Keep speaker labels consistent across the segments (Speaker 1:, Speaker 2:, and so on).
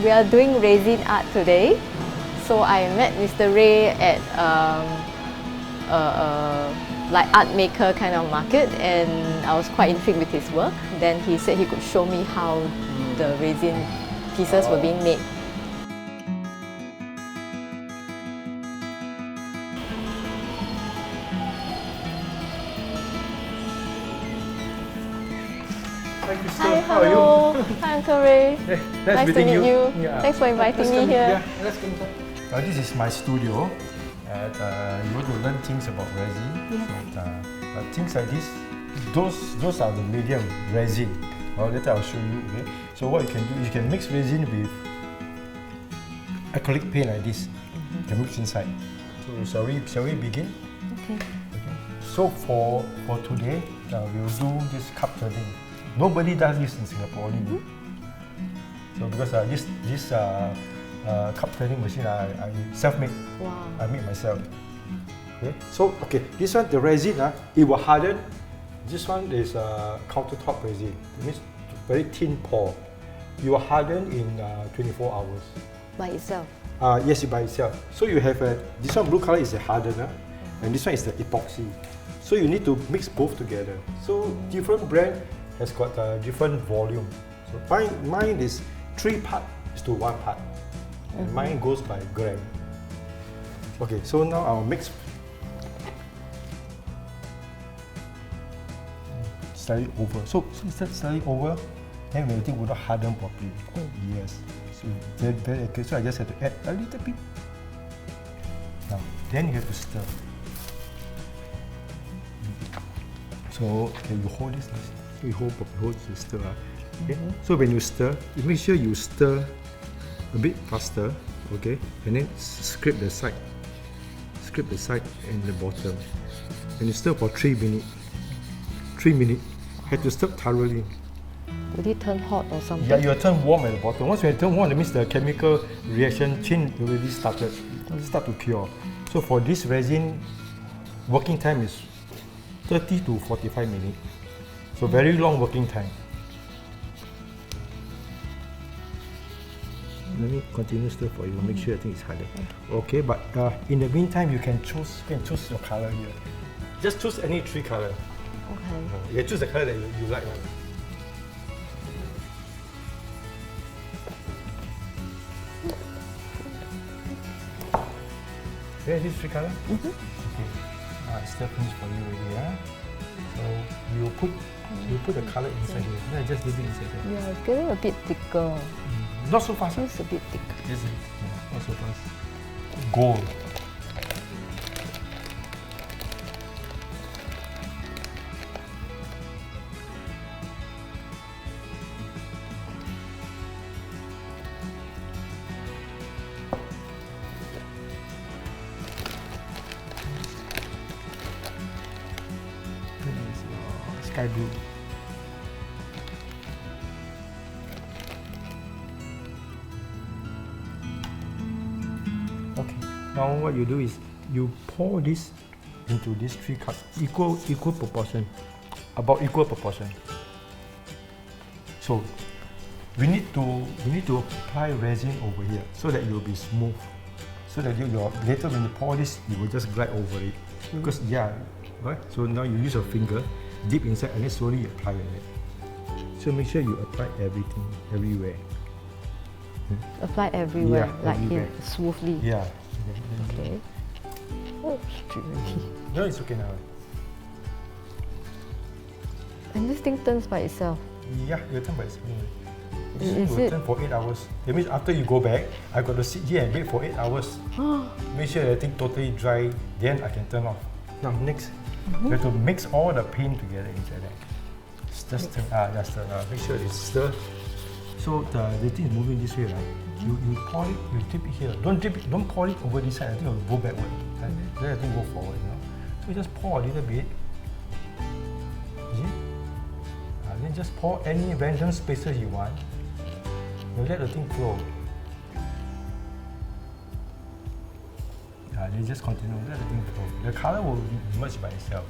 Speaker 1: We are doing resin art today. So I met Mr. Ray at like art maker kind of market, and I was quite intrigued with his work. Then he said he could show me how the resin pieces were being made.
Speaker 2: Hi, Crystal.
Speaker 1: Hi,
Speaker 2: How are you?
Speaker 1: hello. Hi, Uncle Ray.
Speaker 2: Hey,
Speaker 1: Nice to meet you.
Speaker 2: Yeah.
Speaker 1: Thanks for inviting me
Speaker 2: come,
Speaker 1: here.
Speaker 2: Yeah, let's come inside. This is my studio. And, you want to learn things about resin.
Speaker 1: Yes.
Speaker 2: So, things like this, those are the medium resin. Well, later I'll show you. Okay. So what you can do is you can mix resin with acrylic paint like this. You can mix inside. So shall we begin?
Speaker 1: Okay.
Speaker 2: So for today, we'll do this cup turning. Nobody does this in Singapore, only me. So because this cup turning machine I self-made.
Speaker 1: Wow.
Speaker 2: I made myself. Okay. So this one the resin it will harden. This one is countertop resin. It means very thin pour. You will harden in 24 hours.
Speaker 1: By itself?
Speaker 2: Yes, by itself. So you have this one blue color is a hardener, and this one is the epoxy. So you need to mix both together. So different brand has got different volume. So mine is 3 parts to 1 part. And mine goes by gram. Okay, so now I'll mix slightly over. So instead slightly over, then everything will not harden properly. Yes. So very okay. So I just have to add a little bit. Now, then you have to stir. So you hold this. You hold to stir. Okay. So when you stir, you make sure you stir a bit faster. Okay. And then scrape the side. Scrape the side and the bottom. And you stir for 3 minutes. 3 minutes. Have to stir thoroughly.
Speaker 1: Would it turn hot or something?
Speaker 2: Yeah, you turn warm at the bottom. Once you turn warm, that means the chemical reaction chain already started. Start to cure. So for this resin, working time is 30 to 45 minutes. So very long working time. Let me continue stir for you. Make sure I think it's harder. Okay, but in the meantime, you can choose your color here. Just choose any 3 color.
Speaker 1: Okay.
Speaker 2: You can choose the color that you like. Okay, these 3 color? Okay. It's still finished for you already, yeah? So you put the color inside here. Yeah, just leave it inside there.
Speaker 1: Yeah, it's getting a bit thicker.
Speaker 2: Not so fast.
Speaker 1: It's a bit thick.
Speaker 2: Yes, yeah, not so fast. Gold. Sky blue. Okay. Now what you do is you pour this into these 3 cups, equal proportion, about equal proportion. So we need to apply resin over here so that it will be smooth. So that later when you pour this, you will just glide over it. Because right? So now you use your finger, dip inside, and then slowly apply it. So make sure you apply everything, everywhere.
Speaker 1: Apply everywhere,
Speaker 2: Yeah,
Speaker 1: like
Speaker 2: everywhere.
Speaker 1: here, smoothly.
Speaker 2: Yeah.
Speaker 1: Okay. Oh, straight.
Speaker 2: No, it's okay now.
Speaker 1: And this thing turns by itself.
Speaker 2: Yeah, you turn by itself.
Speaker 1: Is
Speaker 2: It will
Speaker 1: it?
Speaker 2: turn for 8 hours. That means after you go back, I got to sit here and wait for 8 hours. Make sure everything totally dry, then I can turn off. Now next, you have to mix all the paint together inside there. Just turn, make sure it's stir. So the thing is moving this way, right? You pour it, you dip it here. Don't pour it over this side. I think it will go backward. Right? Then I think go forward. So you just pour a little bit. See? Then just pour any random spaces you want. You let the thing flow. Then just continue, let the thing flow. The color will merge by itself.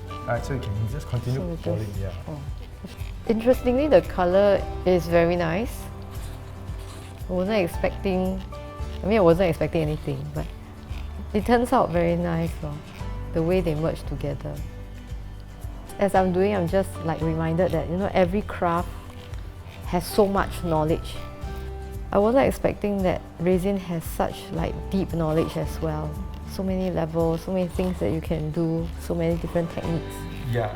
Speaker 2: Alright, so you can just continue pouring. Yeah.
Speaker 1: Interestingly, the color is very nice. I wasn't expecting anything, but it turns out very nice, the way they merge together. As I'm doing, I'm just like reminded that every craft has so much knowledge. I wasn't expecting that resin has such like deep knowledge as well. So many levels, so many things that you can do, so many different techniques.
Speaker 2: Yeah.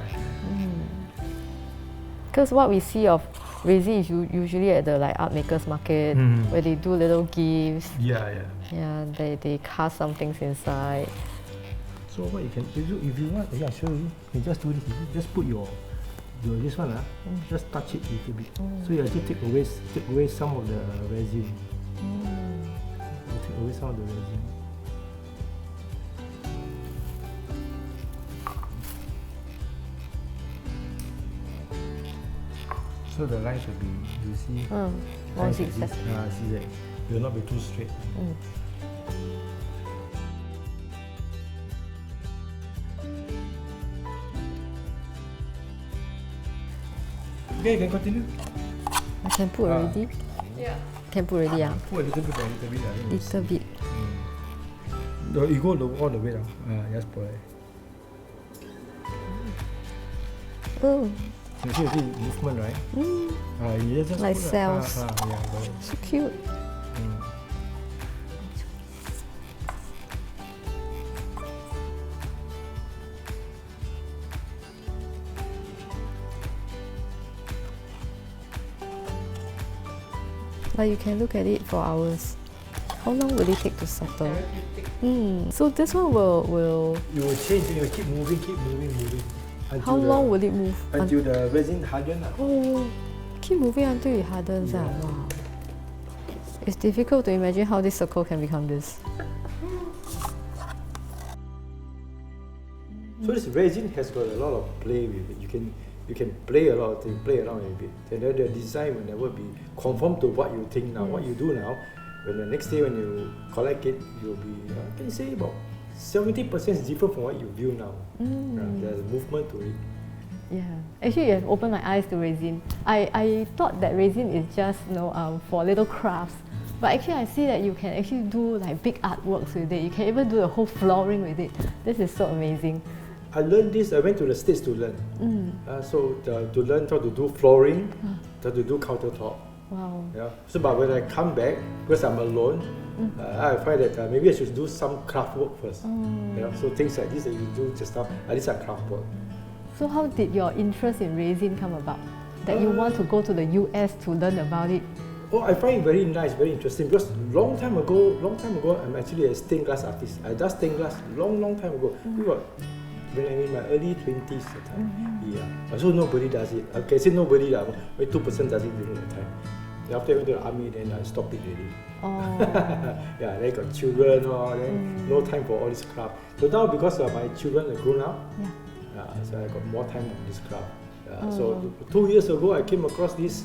Speaker 1: Because what we see of resin is usually at the like art makers market, where they do little gifts.
Speaker 2: Yeah.
Speaker 1: Yeah, they cast some things inside.
Speaker 2: So what you can do, if you want, I'll show you. You just do this. You just put your this one, just touch it a little bit. So you actually take away some of the resin. You take away some of the resin. So the lines will be, you see,
Speaker 1: more zigzag.
Speaker 2: Zigzag. It will not be too straight. Okay, you can continue.
Speaker 1: I can put already?
Speaker 3: Yeah.
Speaker 1: Can put already, yeah?
Speaker 2: Put a little bit.
Speaker 1: Little bit.
Speaker 2: No, you go all the way down. Just put it.
Speaker 1: Oh,
Speaker 2: You see movement, right? You just
Speaker 1: like
Speaker 2: put
Speaker 1: cells.
Speaker 2: Yeah, got it.
Speaker 1: so cute. But you can look at it for hours. How long will it take to settle? So this one will
Speaker 2: You will change, you will keep moving.
Speaker 1: how long will it move?
Speaker 2: Until the resin harden.
Speaker 1: Oh, keep moving until it hardens. Wow. It's difficult to imagine how this circle can become this.
Speaker 2: So this resin has got a lot of play with it. You can play a lot of things, play around with it. And then the design will never be conform to what you think now, what you do now. When the next day when you collect it, you'll be, can you say about 70% is different from what you view now. There's movement to it.
Speaker 1: Yeah, actually you have opened my eyes to resin. I thought that resin is just for little crafts, but actually I see that you can actually do like big artworks with it. You can even do a whole flooring with it. This is so amazing.
Speaker 2: I learned this, I went to the States to learn. To learn how to do flooring, how to do countertop.
Speaker 1: Wow.
Speaker 2: Yeah. So, but when I come back, because I'm alone, I find that maybe I should do some craft work first. So things like this that you do just now, these are craft work.
Speaker 1: So how did your interest in resin come about? That you want to go to the US to learn about it?
Speaker 2: Oh, I find it very nice, very interesting because long time ago, I'm actually a stained glass artist. I did stained glass long time ago. When I'm in my early 20s at the time. Yeah. So nobody does it. Okay, say nobody, maybe 2% does it during that time. After I went to the army, then I stopped it already. Yeah, then I got children, then no time for all this craft. So now because my children are grown up, so I got more time on this craft. So 2 years ago, I came across this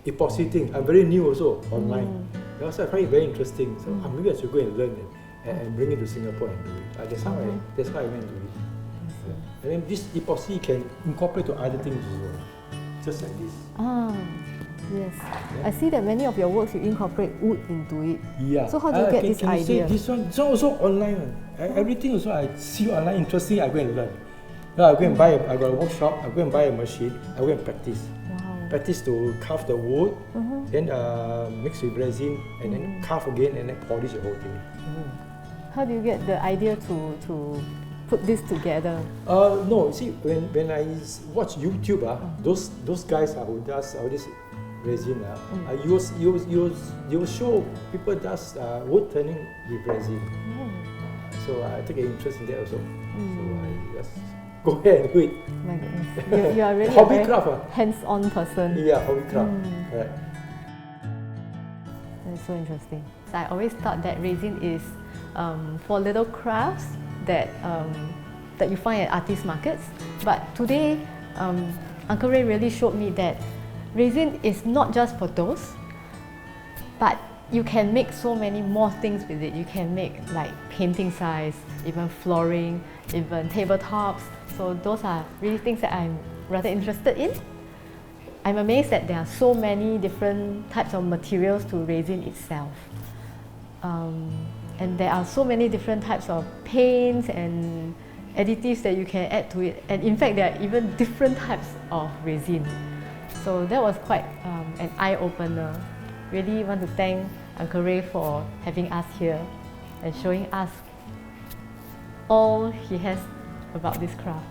Speaker 2: epoxy thing. I'm very new also online. So I find it very interesting. So maybe I should go and learn it and bring it to Singapore and do it. That's how I went to it. And then this epoxy can incorporate to other things as well, just like this.
Speaker 1: Yes. Yeah. I see that many of your works you incorporate wood into it.
Speaker 2: Yeah.
Speaker 1: So how do you get this idea?
Speaker 2: This one is also online. Everything also I see online interesting, I go and learn. I go and buy, I got a workshop, I go and buy a machine, I go and practice.
Speaker 1: Wow.
Speaker 2: Practice to carve the wood, then mix with resin, and then carve again, and then polish the whole thing.
Speaker 1: How do you get the idea to put this together?
Speaker 2: No, see, when I watch YouTube, those guys who does all this resin, you will show people does wood turning with resin. So I take an interest in that also. So I just go ahead and do it.
Speaker 1: My goodness, you are really
Speaker 2: hobby
Speaker 1: a
Speaker 2: craft,
Speaker 1: hands-on person.
Speaker 2: Yeah, hobby craft. Right.
Speaker 1: That's so interesting. So I always thought that resin is for little crafts that you find at artist markets. But today, Uncle Ray really showed me that resin is not just for those, but you can make so many more things with it. You can make like painting size, even flooring, even tabletops. So those are really things that I'm rather interested in. I'm amazed that there are so many different types of materials to resin itself. And there are so many different types of paints and additives that you can add to it. And in fact, there are even different types of resin. So that was quite an eye-opener. Really want to thank Uncle Ray for having us here and showing us all he has about this craft.